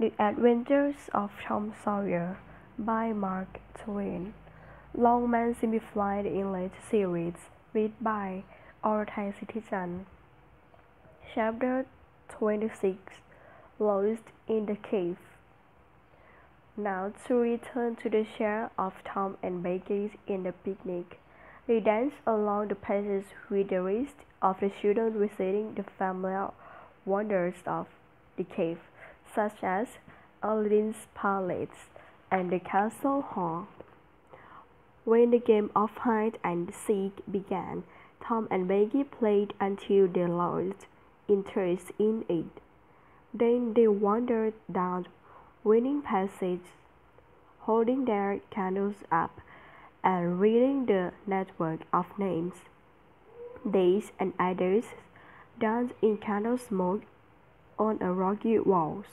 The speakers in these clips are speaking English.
The Adventures of Tom Sawyer by Mark Twain. Longman Simplified English Series. Read by Orathai Sitthichan. Chapter 26. Lost in the Cave. Now to return to the share of Tom and Becky in the picnic. They danced along the passage with the rest of the children reciting the familiar wonders of the cave, such as Aladdin's palace and the castle hall. When the game of hide and seek began, Tom and Becky played until they lost interest in it. Then they wandered down winding passages, holding their candles up and reading the network of names, days, and others danced in candle smoke on a rocky walls.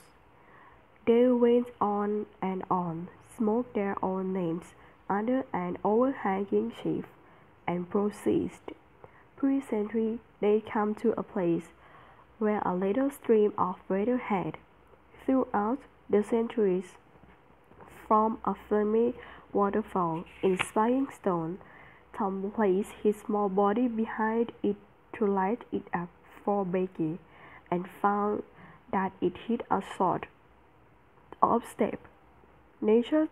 They went on and on, smoked their own names under an overhanging sheaf, and proceeded. Presently they came to a place where a little stream of water had, throughout the centuries, formed a filmy waterfall in sparkling stone. Tom placed his small body behind it to light it up for Becky, and found that it hid a sort of step, nature's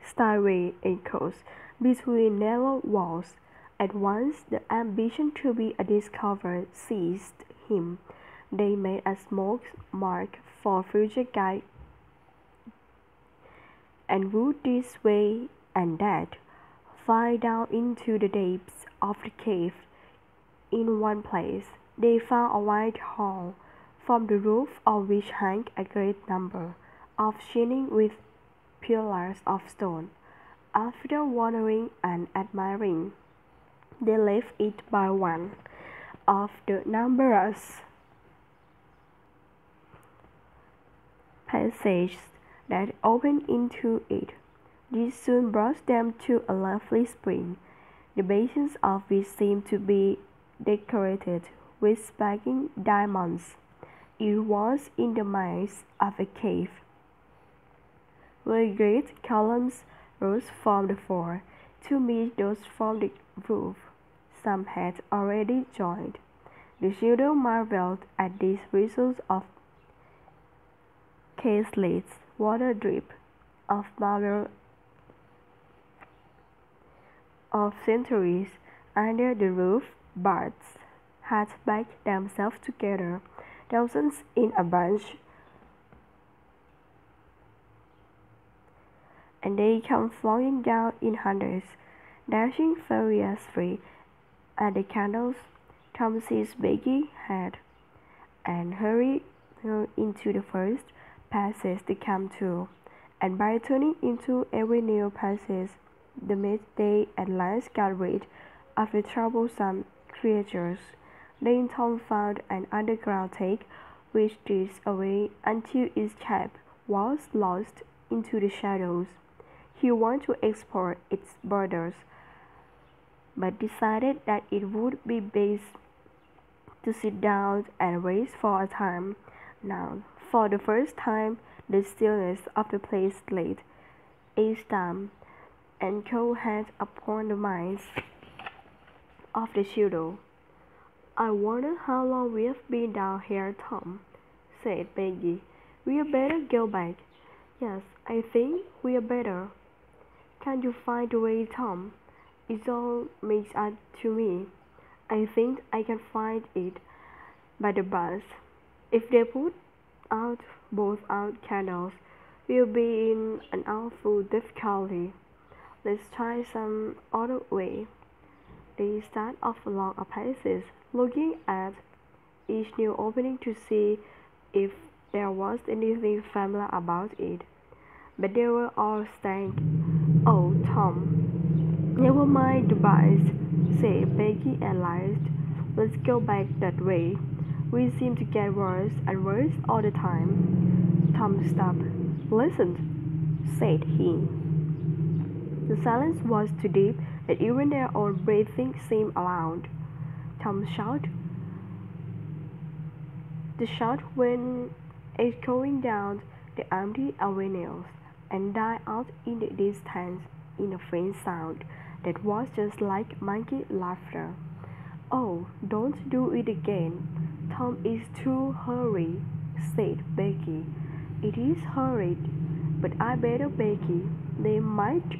stairway enclosed between narrow walls. At once the ambition to be discovered seized him. They made a small mark for future guide, and would this way and that find down into the depths of the cave. In one place they found a wide hall, from the roof of which hung a great number of shining with pillars of stone. After wondering and admiring, they left it by one of the numerous passages that opened into it. This soon brought them to a lovely spring, the basins of which seemed to be decorated with sparkling diamonds. It was in the midst of a cave, where great columns rose from the floor to meet those from the roof. Some had already joined. The children marveled at these results of caselets, water drip, of marble of centuries under the roof. Birds had packed themselves together, thousands in a bunch, and they come flowing down in hundreds, dashing furiously at the candles. Tom seized Becky's hand and hurried her into the first passage they came to, and by turning into every new passage they at last got rid of the troublesome creatures. Then Tom found an underground tank which drifted away until its cap was lost into the shadows. He wanted to explore its borders, but decided that it would be best to sit down and rest for a time. Now, for the first time, the stillness of the place laid a stamp and cold hand upon the minds of the children. "I wonder how long we've been down here, Tom," said Becky. "We better go back." "Yes, I think we better." "Can you find the way, Tom?" "It's all mixed up to me." "I think I can find it by the bus. If they put out both our candles, we'll be in an awful difficulty. Let's try some other way." They started off along a passage, looking at each new opening to see if there was anything familiar about it. But they were all stank. "Oh, Tom, never mind the bus," said Becky at last. "Let's go back that way. We seem to get worse and worse all the time." Tom stopped. "Listen," said he. The silence was too deep that even their own breathing seemed loud. Tom shouted. The shout went echoing down the empty avenues, and died out in the distance in a faint sound that was just like monkey laughter. "Oh, don't do it again. Tom is too hurried," said Becky. "It is hurried, but I better, Becky. They might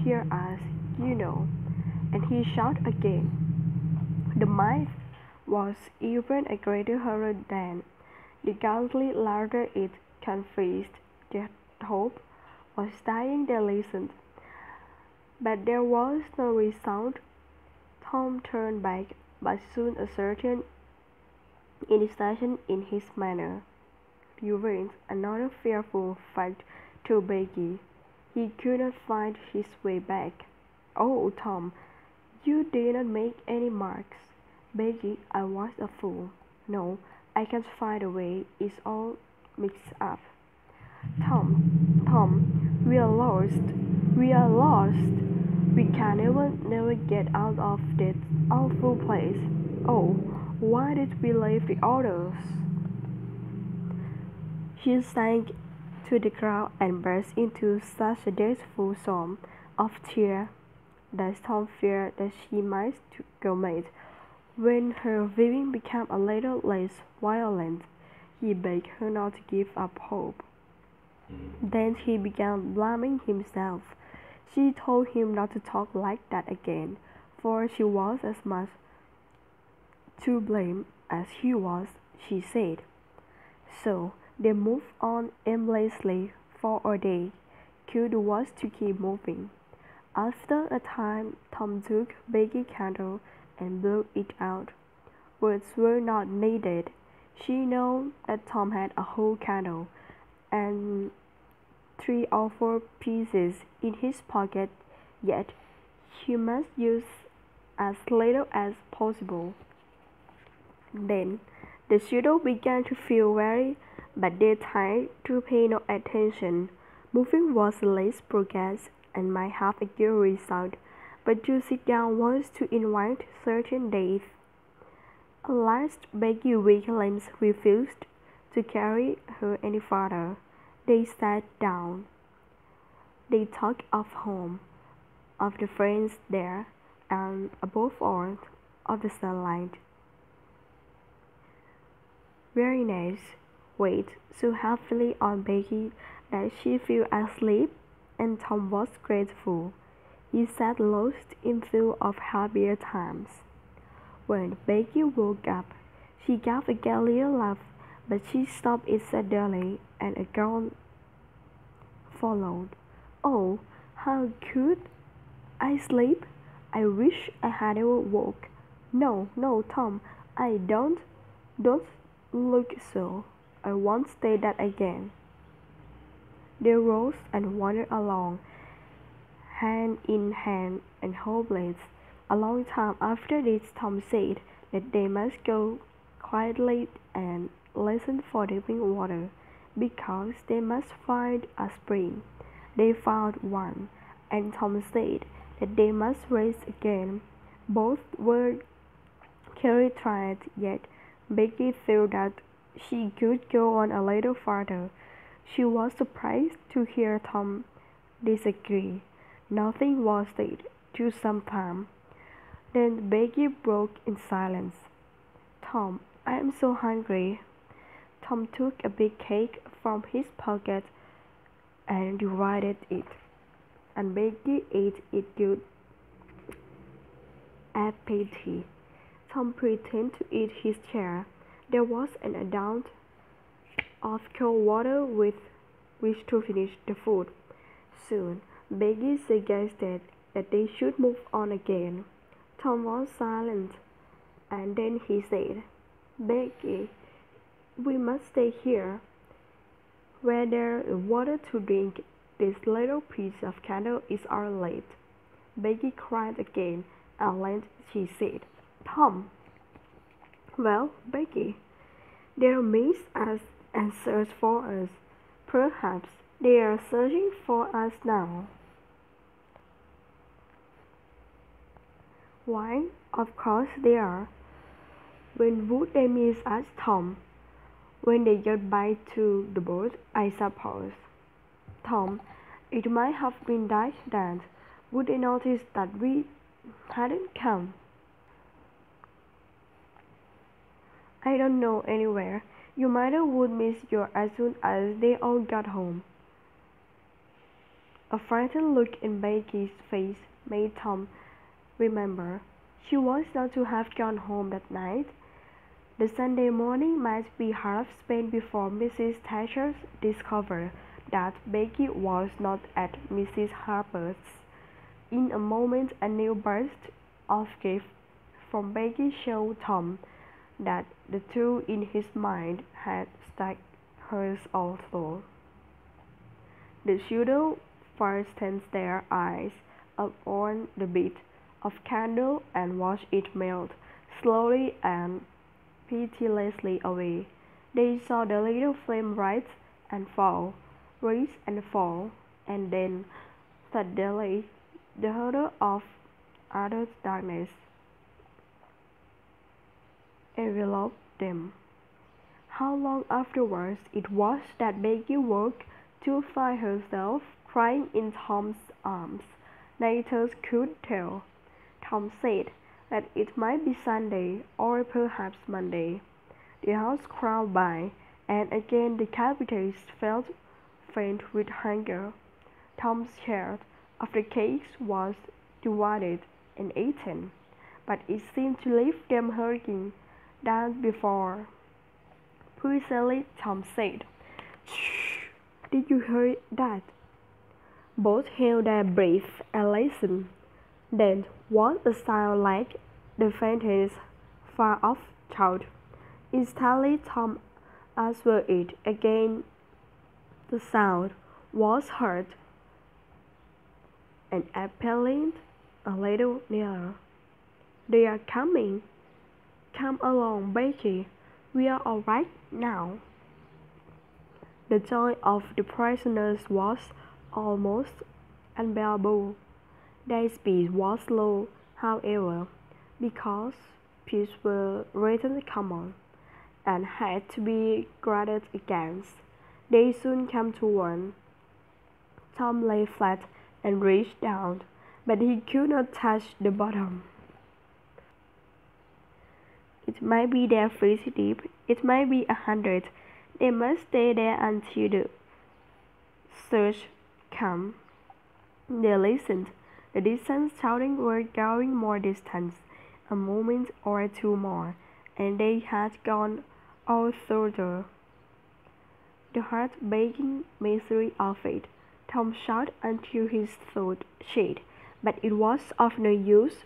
hear us, you know." And he shouted again. The might was even a greater horror than the ghastly laughter it confessed. The hope was dying. They listened, but there was no resound. Tom turned back, but soon a certain indecision in his manner revealed another fearful fact to Becky. He could not find his way back. "Oh, Tom, you did not make any marks." "Becky, I was a fool. No, I can't find a way. It's all mixed up." Tom, we are lost. We are lost. We can never get out of that awful place. Oh, why did we leave the others?" She sank to the ground and burst into such a dreadful storm of tears that Tom feared that she might go mad. When her weeping became a little less violent, he begged her not to give up hope. Then he began blaming himself. She told him not to talk like that again, for she was as much to blame as he was, she said. So they moved on aimlessly for a day. Good was to keep moving. After a time, Tom took Becky's candle and blew it out. Words were not needed. She knew that Tom had a whole candle and 3 or 4 pieces in his pocket, yet he must use as little as possible. Then the children began to feel weary, but they tried to pay no attention. Moving was less progress and might have a good result, but to sit down was to invite certain death. At last Becky's weak limbs refused to carry her any farther. They sat down. They talked of home, of the friends there, and above all, of the sunlight. Weariness weighed so heavily on Becky that she fell asleep, and Tom was grateful. He sat lost in thought of happier times. When Becky woke up, she gave a gay laugh, but she stopped it suddenly, and a groan followed. "Oh, how could I sleep? I wish I had never woke." "No, no, Tom, I don't look so. I won't say that again." They rose and wandered along, hand in hand and hopeless. A long time after this, Tom said that they must go quietly and listen for dripping water, because they must find a spring. They found one, and Tom said that they must rest again. Both were carried tired, yet Becky felt that she could go on a little farther. She was surprised to hear Tom disagree. Nothing was said to some time. Then Becky broke in silence. "Tom, I am so hungry." Tom took a big cake from his pocket and divided it, and Becky ate it with appetite. Tom pretended to eat his share. There was an amount of cold water with which to finish the food. Soon Becky suggested that they should move on again. Tom was silent, and then he said, "Becky, we must stay here. Where there is water to drink, this little piece of candle is our light." Becky cried again. At length she said, "Tom." "Well, Becky, they miss us and search for us. Perhaps they are searching for us now." "Why, of course they are. When would they miss us, Tom? When they got back to the boat, I suppose. Tom, it might have been like that. Would they notice that we hadn't come? I don't know anywhere. Your mother would miss you as soon as they all got home. A frightened look in Becky's face made Tom remember. She was not to have gone home that night. The Sunday morning might be half spent before Mrs. Thatcher discovered that Becky was not at Mrs. Harper's. In a moment a new burst of grief from Becky showed Tom that the two in his mind had struck hers also. The children fastened their eyes upon the bit of candle and watched it melt slowly and pitilessly away. They saw the little flame rise and fall, and then suddenly the horror of utter darkness enveloped them. How long afterwards it was that Becky woke to find herself crying in Tom's arms, neither could tell. Tom said that it might be Sunday, or perhaps Monday. The house crowded by, and again the capitalist felt faint with hunger. Tom's share of the cakes was divided and eaten, but it seemed to leave them hurting than before. Presently Tom said, "Shh! Did you hear that?" Both held their breath and listened. Then was a sound like the faintest far-off shout. Instantly Tom answered it again. The sound was heard, and appealing a little nearer. "They are coming. Come along, Becky. We are all right now." The joy of the prisoners was almost unbearable. Their speed was slow, however, because peace were written common, and had to be guarded against. They soon came to one. Tom lay flat and reached down, but he could not touch the bottom. It might be there 50 deep, it might be 100. They must stay there until the surge came. They listened. The distant shouting were growing more distant. A moment or two more, and they had gone all through the heart-breaking misery of it. Tom shouted until his throat shook, but it was of no use.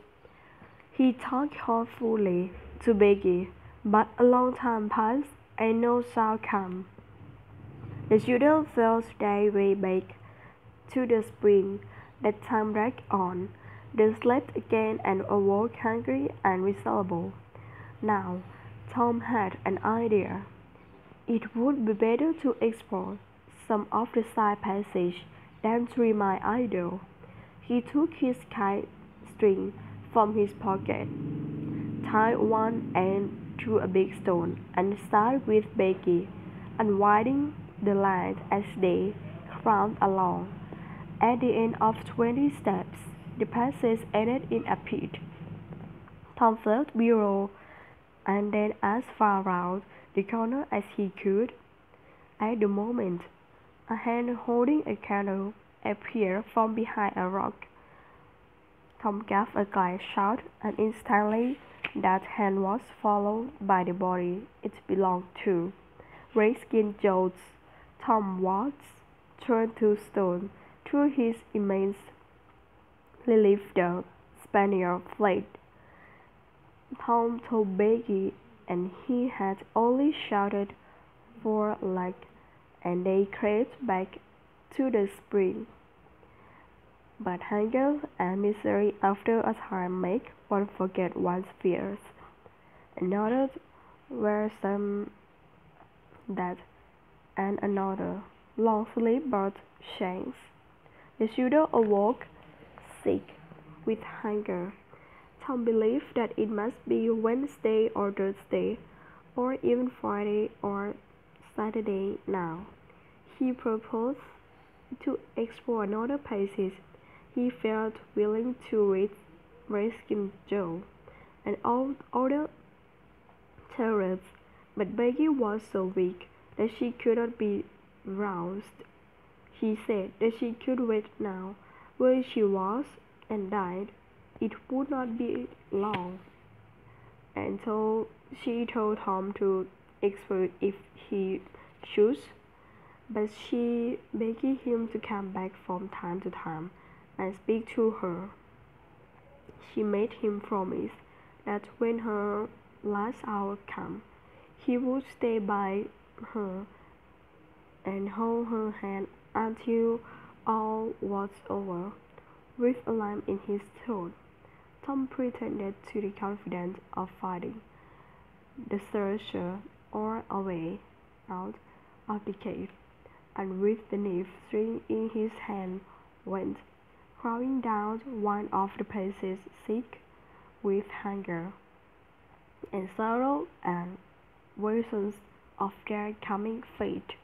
He talked hopefully to Becky, but a long time passed and no sound came. The children felt their way back to the spring. That time dragged on. They slept again and awoke hungry and miserable. Now Tom had an idea. It would be better to explore some of the side passage than to remain idle. He took his kite string from his pocket, tied one end to a big stone, and started with Becky, unwinding the line as they climbed along. At the end of 20 steps, the passage ended in a pit. Tom felt below and then as far round the corner as he could. At the moment, a hand holding a candle appeared from behind a rock. Tom gave a glad shout, and instantly that hand was followed by the body it belonged to. Red-skinned Jones. Tom was turned to stone. Through his immense relief the Spaniard fled. Tom told Becky, and he had only shouted for luck, and they crept back to the spring. But hunger and misery after a time make one forget one's fears. Another were some that, and another long sleep brought shanks. The children awoke sick with hunger. Tom believed that it must be Wednesday or Thursday, or even Friday or Saturday now. He proposed to explore another places. He felt willing to rescue Joe and all other terrorists, but Peggy was so weak that she could not be roused. She said that she could wait now, where she was, and died. It would not be long, and so she told Tom to explore if he chose, but she begged him to come back from time to time and speak to her. She made him promise that when her last hour came, he would stay by her and hold her hand until all was over. With a lamp in his throat, Tom pretended to be confident of finding the searcher or a way out of the cave, and with the knife string in his hand went crawling down one of the places, sick with hunger and sorrow and visions of their coming fate.